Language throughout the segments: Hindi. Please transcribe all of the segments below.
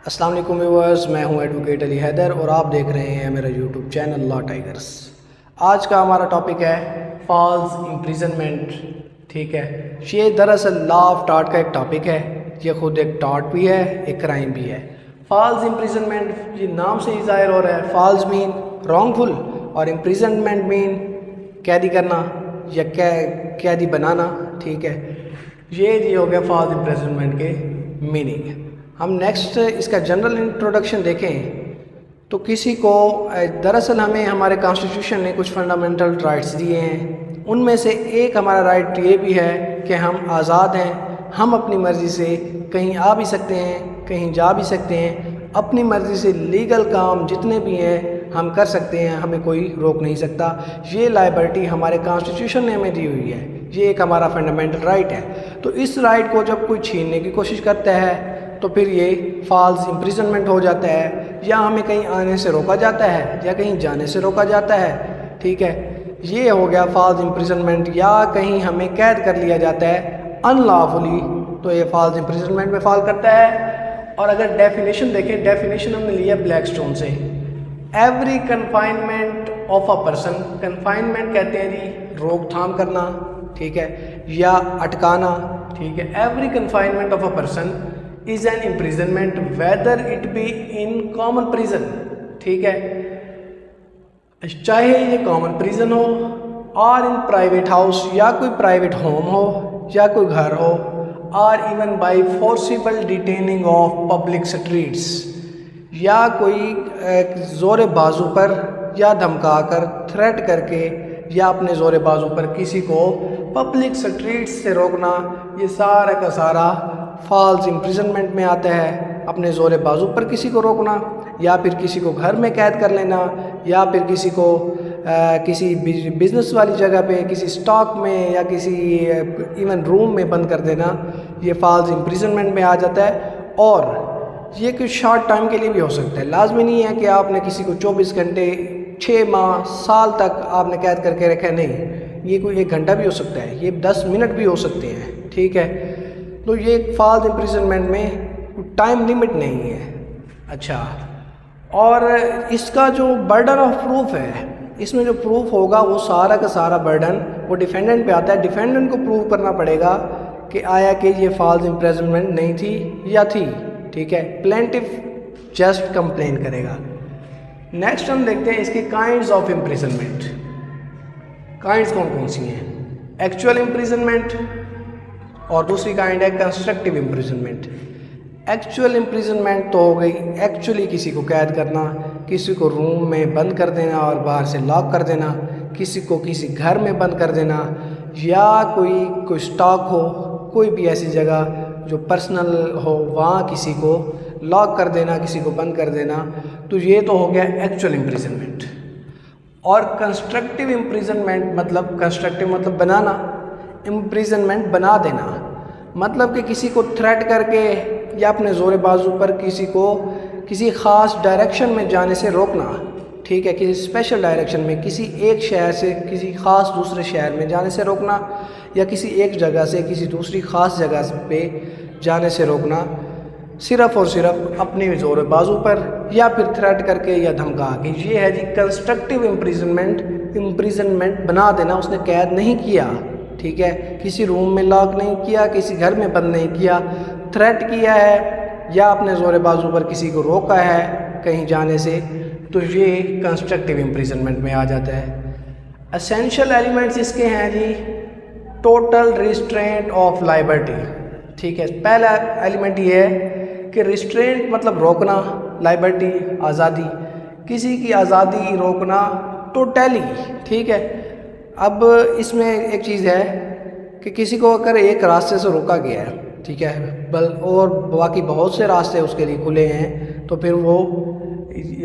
अस्सलाम वालेकुम व्यूअर्स, मैं हूं एडवोकेट अली हैदर और आप देख रहे हैं मेरा यूट्यूब चैनल लॉ टाइगर्स। आज का हमारा टॉपिक है फॉल्स इम्प्रिजनमेंट। ठीक है, ये दरअसल लॉ ऑफ टॉर्ट का एक टॉपिक है। ये खुद एक टॉर्ट भी है, एक क्राइम भी है। फॉल्स इम्प्रिजनमेंट, ये नाम से ही जाहिर हो रहा है। फॉल्स मीन रॉन्गफुल और इम्प्रिजनमेंट मीन कैदी करना या कैदी बनाना। ठीक है, ये हो गया फॉल्स इम्प्रिजनमेंट के मीनिंग। हम नेक्स्ट इसका जनरल इंट्रोडक्शन देखें तो किसी को दरअसल हमें हमारे कॉन्स्टिट्यूशन ने कुछ फंडामेंटल राइट्स दिए हैं। उनमें से एक हमारा राइट ये भी है कि हम आज़ाद हैं, हम अपनी मर्ज़ी से कहीं आ भी सकते हैं, कहीं जा भी सकते हैं। अपनी मर्ज़ी से लीगल काम जितने भी हैं हम कर सकते हैं, हमें कोई रोक नहीं सकता। ये लाइबर्टी हमारे कॉन्स्टिट्यूशन ने हमें दी हुई है, ये एक हमारा फंडामेंटल राइट है। तो इस राइट को जब कोई छीनने की कोशिश करता है तो फिर ये फॉल्स इम्प्रिजनमेंट हो जाता है, या हमें कहीं आने से रोका जाता है या कहीं जाने से रोका जाता है। ठीक है, ये हो गया फॉल्स इम्प्रिजनमेंट, या कहीं हमें कैद कर लिया जाता है अनलॉफुली, तो ये फॉल्स इम्प्रिजनमेंट में फॉल करता है। और अगर डेफिनेशन देखें, डेफिनेशन हमने लिया ब्लैकस्टोन से। Every confinement of a person, confinement कहते हैं जी रोकथाम करना, ठीक है, या अटकाना। ठीक है, every confinement of a person is an imprisonment whether it be in common prison. ठीक है, चाहे ये कॉमन प्रिजन हो और इन प्राइवेट हाउस, या कोई प्राइवेट होम हो या कोई घर हो, और even bye forcible detaining of public streets, या कोई ज़ोर बाजू पर या धमका कर थ्रेट करके या अपने ज़ोर बाजू पर किसी को पब्लिक स्ट्रीट्स से रोकना, ये सारा का सारा फॉल्स इम्प्रिजनमेंट में आता है। अपने ज़ोर बाजू पर किसी को रोकना, या फिर किसी को घर में कैद कर लेना, या फिर किसी को किसी बिजनेस वाली जगह पे, किसी स्टॉक में, या किसी इवन रूम में बंद कर देना, ये फॉल्स इम्प्रिजनमेंट में आ जाता है। और ये कुछ शॉर्ट टाइम के लिए भी हो सकता है। लाजमी नहीं है कि आपने किसी को 24 घंटे, 6 माह, साल तक आपने कैद करके रखा है, नहीं। ये कोई 1 घंटा भी हो सकता है, ये 10 मिनट भी हो सकते हैं। ठीक है, तो ये फॉल्स इम्प्रिजनमेंट में टाइम लिमिट नहीं है। अच्छा, और इसका जो बर्डन ऑफ प्रूफ है, इसमें जो प्रूफ होगा वो सारा का सारा बर्डन वो डिफेंडेंट पे आता है। डिफेंडेंट को प्रूव करना पड़ेगा कि आया कि ये फॉल्स इम्प्रिजनमेंट नहीं थी या थी। ठीक है, प्लेंटिफ जस्ट कंप्लेन करेगा। नेक्स्ट हम देखते हैं इसके काइंड्स ऑफ इम्प्रिजनमेंट। काइंड्स कौन कौन सी हैं? एक्चुअल इम्प्रिजनमेंट, और दूसरी काइंड है कंस्ट्रक्टिव इम्प्रिजनमेंट। एक्चुअल इम्प्रिजनमेंट तो हो गई एक्चुअली किसी को कैद करना, किसी को रूम में बंद कर देना और बाहर से लॉक कर देना, किसी को किसी घर में बंद कर देना, या कोई स्टॉक हो, कोई भी ऐसी जगह जो पर्सनल हो, वहाँ किसी को लॉक कर देना, किसी को बंद कर देना। तो ये तो हो गया एक्चुअल इम्प्रिजनमेंट। और कंस्ट्रक्टिव इम्प्रिजनमेंट मतलब, कंस्ट्रक्टिव मतलब बनाना, इम्प्रिजनमेंट बना देना मतलब कि किसी को थ्रेट करके या अपने ज़ोर बाजू पर किसी को किसी ख़ास डायरेक्शन में जाने से रोकना। ठीक है, किसी स्पेशल डायरेक्शन में, किसी एक शहर से किसी ख़ास दूसरे शहर में जाने से रोकना, या किसी एक जगह से किसी दूसरी ख़ास जगह पे जाने से रोकना, सिर्फ़ और सिर्फ अपने ज़ोर बाजू पर, या फिर थ्रेट करके या धमका के। ये है जी कंस्ट्रक्टिव इम्प्रिजनमेंट। इम्प्रिजनमेंट बना देना, उसने कैद नहीं किया। ठीक है, किसी रूम में लॉक नहीं किया, किसी घर में बंद नहीं किया, थ्रेट किया है या अपने ज़ोर बाजू पर किसी को रोका है कहीं जाने से, तो ये कंस्ट्रक्टिव इम्प्रिजनमेंट में आ जाता है। एसेंशियल एलिमेंट्स इसके हैं जी टोटल रिस्ट्रेंट ऑफ लाइबर्टी। ठीक है, पहला एलिमेंट ये है कि रिस्ट्रेंट मतलब रोकना, लाइबर्टी आज़ादी, किसी की आज़ादी रोकना टोटली। ठीक है, अब इसमें एक चीज़ है कि किसी को अगर एक रास्ते से रोका गया है, ठीक है, और बाकी बहुत से रास्ते उसके लिए खुले हैं, तो फिर वो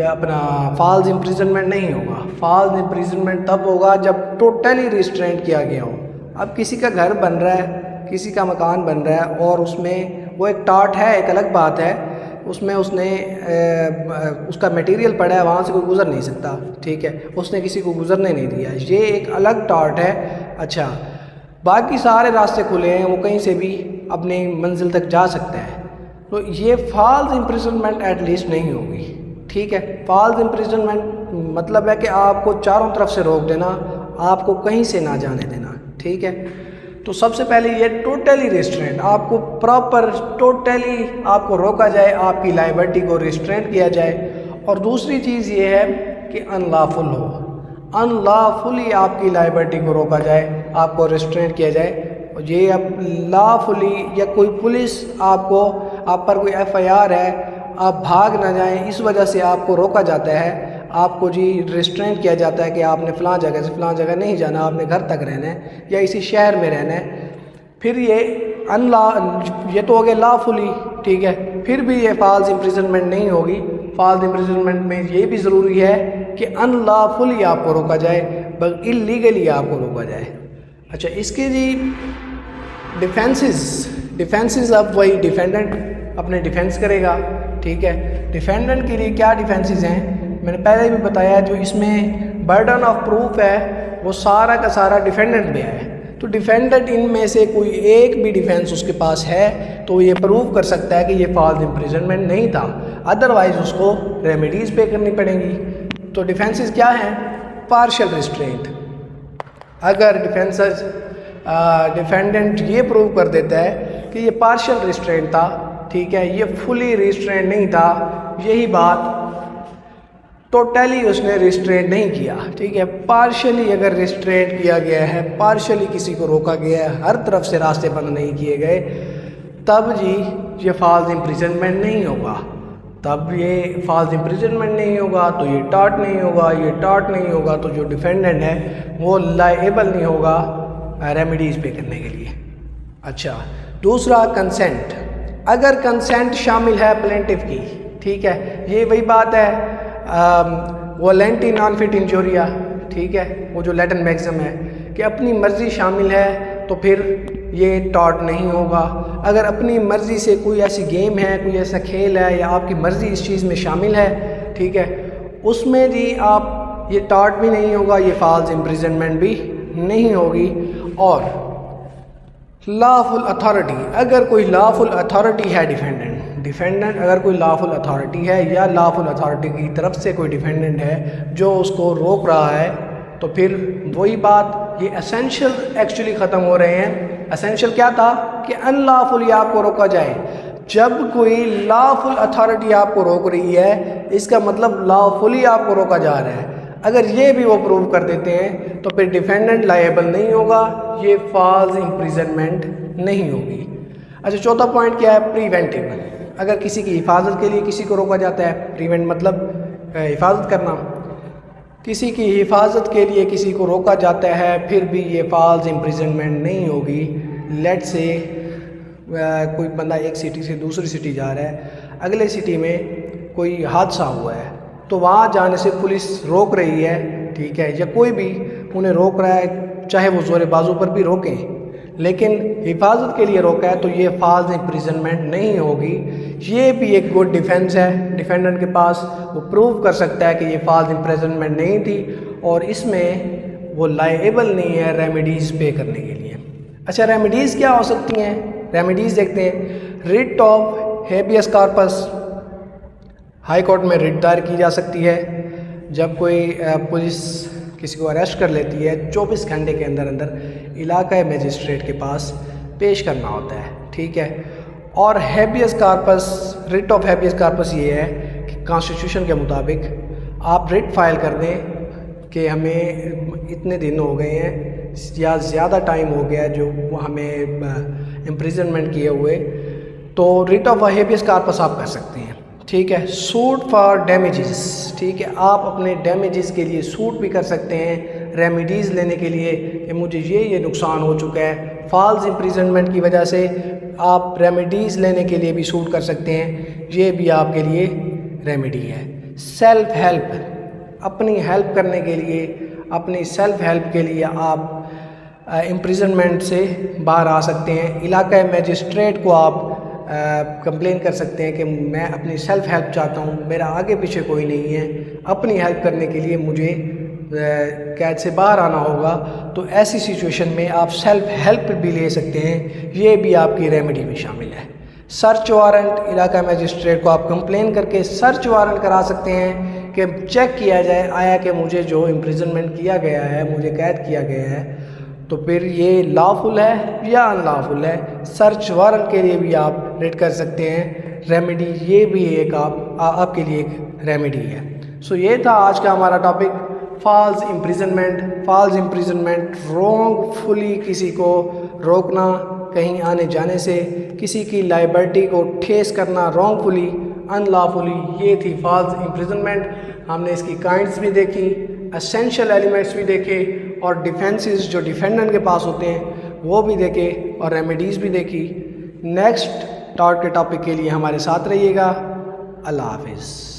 अपना फॉल्स इम्प्रिजनमेंट नहीं होगा। फॉल्स इम्प्रिजनमेंट तब होगा जब टोटली रिस्ट्रेंट किया गया हो। अब किसी का घर बन रहा है, किसी का मकान बन रहा है, और उसमें वो एक टाट है, एक अलग बात है, उसमें उसने उसका मटेरियल पड़ा है, वहाँ से कोई गुज़र नहीं सकता। ठीक है, उसने किसी को गुज़रने नहीं दिया, ये एक अलग टाट है। अच्छा, बाकी सारे रास्ते खुले हैं, वो कहीं से भी अपनी मंजिल तक जा सकता है। तो ये फॉल्स इम्प्रिजनमेंट एटलीस्ट नहीं होगी, ठीक है। फॉल्स इम्प्रिजनमेंट मतलब है कि आपको चारों तरफ से रोक देना, आपको कहीं से ना जाने देना, ठीक है। तो सबसे पहले ये टोटली रिस्ट्रेंट, आपको प्रॉपर टोटली आपको रोका जाए, आपकी लाइबिलिटी को रिस्ट्रेंट किया जाए। और दूसरी चीज़ ये है कि अनलॉफुल हो, अनलॉफुली आपकी लाइबिलिटी को रोका जाए, आपको रिस्ट्रेंट किया जाए। ये अब लॉफुली या कोई पुलिस आपको, आप पर कोई FIR है, आप भाग ना जाएं, इस वजह से आपको रोका जाता है, आपको जी रिस्ट्रेंट किया जाता है कि आपने फ़लाँ जगह से फ़लाँ जगह नहीं जाना, आपने घर तक रहना है या इसी शहर में रहना है। फिर ये ये तो हो गया लॉफुली, ठीक है। फिर भी ये फॉल्स इम्प्रिजनमेंट नहीं होगी। फॉल्स इम्प्रिजनमेंट में ये भी ज़रूरी है कि अनलॉफुली आपको रोका जाए, बल्कि इलीगली आपको रोका जाए। अच्छा, इसके जी डिफेंसेस अब वही डिफेंडेंट अपने डिफेंस करेगा, ठीक है। डिफेंडेंट के लिए क्या डिफेंसेस हैं मैंने पहले भी बताया, जो इसमें बर्डन ऑफ प्रूफ है वो सारा का सारा डिफेंडेंट पे है। तो डिफेंडेंट इनमें से कोई एक भी डिफेंस उसके पास है तो ये प्रूव कर सकता है कि ये फॉल्स इम्प्रिजनमेंट नहीं था, अदरवाइज उसको रेमेडीज़ पे करनी पड़ेंगी। तो डिफेंसेस क्या हैं? पार्शियल रिस्ट्रेंट, अगर डिफेंडेंट ये प्रूव कर देता है कि ये पार्शियल रिस्ट्रेंट था, ठीक है, ये फुली रिस्ट्रेंट नहीं था, यही बात टोटली उसने रिस्ट्रेंट नहीं किया, ठीक है, पार्शियली अगर रिस्ट्रेंट किया गया है, पार्शियली किसी को रोका गया है, हर तरफ से रास्ते बंद नहीं किए गए, तब जी ये फॉल्स इम्प्रिजनमेंट नहीं होगा। तब ये फॉल्स इम्प्रिजनमेंट नहीं होगा तो ये टॉर्ट नहीं होगा, ये टॉर्ट नहीं होगा तो जो डिफेंडेंट है वो लायबल नहीं होगा रेमेडीज़ पे करने के लिए। अच्छा, दूसरा कंसेंट, अगर कंसेंट शामिल है प्लेंटिफ की, ठीक है, ये वही बात है वॉलेंटी नॉन फिट इंजोरिया, ठीक है, वो जो लैटिन मैक्सिम है कि अपनी मर्ज़ी शामिल है तो फिर ये टॉर्ट नहीं होगा। अगर अपनी मर्ज़ी से कोई ऐसी गेम है, कोई ऐसा खेल है या आपकी मर्ज़ी इस चीज़ में शामिल है, ठीक है, उसमें जी आप ये टॉर्ट भी नहीं होगा, ये फॉल्स इम्प्रिजनमेंट भी नहीं होगी। और लॉफुल अथॉरिटी, अगर कोई लॉफुल अथॉरिटी है डिफेंडेंट अगर कोई लॉफुल अथॉरिटी है या लॉफुल अथॉरिटी की तरफ से कोई डिफेंडेंट है जो उसको रोक रहा है, तो फिर वही बात, ये एसेंशियल एक्चुअली ख़त्म हो रहे हैं। एसेंशियल क्या था कि अनलॉफुली आपको रोका जाए। जब कोई लॉफुल अथॉरिटी आपको रोक रही है, इसका मतलब लॉफुली आपको रोका जा रहा है। अगर ये भी वो प्रूव कर देते हैं तो फिर डिफेंडेंट लायबल नहीं होगा, ये फॉल्स इम्प्रिजनमेंट नहीं होगी। अच्छा, चौथा पॉइंट क्या है? प्रिवेंटिव, अगर किसी की हिफाजत के लिए किसी को रोका जाता है, प्रिवेंट मतलब हिफाजत करना, किसी की हिफाजत के लिए किसी को रोका जाता है, फिर भी ये फॉल्स इम्प्रिजनमेंट नहीं होगी। लेट से कोई बंदा एक सिटी से दूसरी सिटी जा रहा है, अगले सिटी में कोई हादसा हुआ है, तो वहाँ जाने से पुलिस रोक रही है, ठीक है, या कोई भी उन्हें रोक रहा है, चाहे वो जोरे बाजू पर भी रोकें, लेकिन हिफाजत के लिए रोका है, तो ये फॉल्स इम्प्रिजनमेंट नहीं होगी। ये भी एक गुड डिफेंस है डिफेंडेंट के पास, वो प्रूव कर सकता है कि ये फॉल्स इम्प्रिजनमेंट नहीं थी और इसमें वो लायबल नहीं है रेमेडीज़ पे करने के लिए। अच्छा, रेमेडीज़ क्या हो सकती हैं? रेमेडीज़ देखते हैं। Writ of habeas corpus, high court में रिट दायर की जा सकती है। जब कोई पुलिस किसी को अरेस्ट कर लेती है, 24 घंटे के अंदर अंदर इलाका मजिस्ट्रेट के पास पेश करना होता है, ठीक है। और habeas corpus, writ of habeas corpus ये है कि कॉन्स्टिट्यूशन के मुताबिक आप रिट फाइल कर दें कि हमें इतने दिन हो गए हैं या ज़्यादा टाइम हो गया जो हमें इम्प्रिजनमेंट किए हुए, तो रिट ऑफ हेबियस कॉर्पस आप कर सकते हैं, ठीक है। सूट फॉर डैमेजेस, ठीक है, आप अपने डैमेजेस के लिए सूट भी कर सकते हैं रेमेडीज़ लेने के लिए कि मुझे ये नुकसान हो चुका है फॉल्स इम्प्रिजनमेंट की वजह से, आप रेमेडीज़ लेने के लिए भी सूट कर सकते हैं, ये भी आपके लिए रेमेडी है। सेल्फ हेल्प, अपनी हेल्प करने के लिए, अपनी सेल्फ हेल्प के लिए आप इम्प्रिजनमेंट से बाहर आ सकते हैं। इलाका मजिस्ट्रेट को आप कंप्लेन कर सकते हैं कि मैं अपनी सेल्फ हेल्प चाहता हूँ, मेरा आगे पीछे कोई नहीं है, अपनी हेल्प करने के लिए मुझे कैद से बाहर आना होगा, तो ऐसी सिचुएशन में आप सेल्फ हेल्प भी ले सकते हैं, ये भी आपकी रेमेडी में शामिल है। सर्च वारंट, इलाका मजिस्ट्रेट को आप कंप्लेन करके सर्च वारंट करा सकते हैं कि चेक किया जाए आया कि मुझे जो इम्प्रिजनमेंट किया गया है, मुझे कैद किया गया है, तो फिर ये लॉफुल है या अनलॉफुल है। सर्च वारंट के लिए भी आप रिट कर सकते हैं। रेमेडी ये भी एक आपके लिए एक रेमेडी है। सो ये था आज का हमारा topic, false imprisonment. False imprisonment wrongfully किसी को रोकना कहीं आने जाने से, किसी की लाइबिलिटी को ठेस करना रॉन्गफुली, अनलॉफुली, ये थी फॉल्स इम्प्रिजनमेंट। हमने इसकी काइंड्स भी देखी, एसेंशियल एलिमेंट्स भी देखे और डिफेंसेस जो डिफेंडेंट के पास होते हैं वो भी देखे और रेमेडीज़ भी देखी। नेक्स्ट के टॉपिक के लिए हमारे साथ रहिएगा। अल्लाह हाफिज़।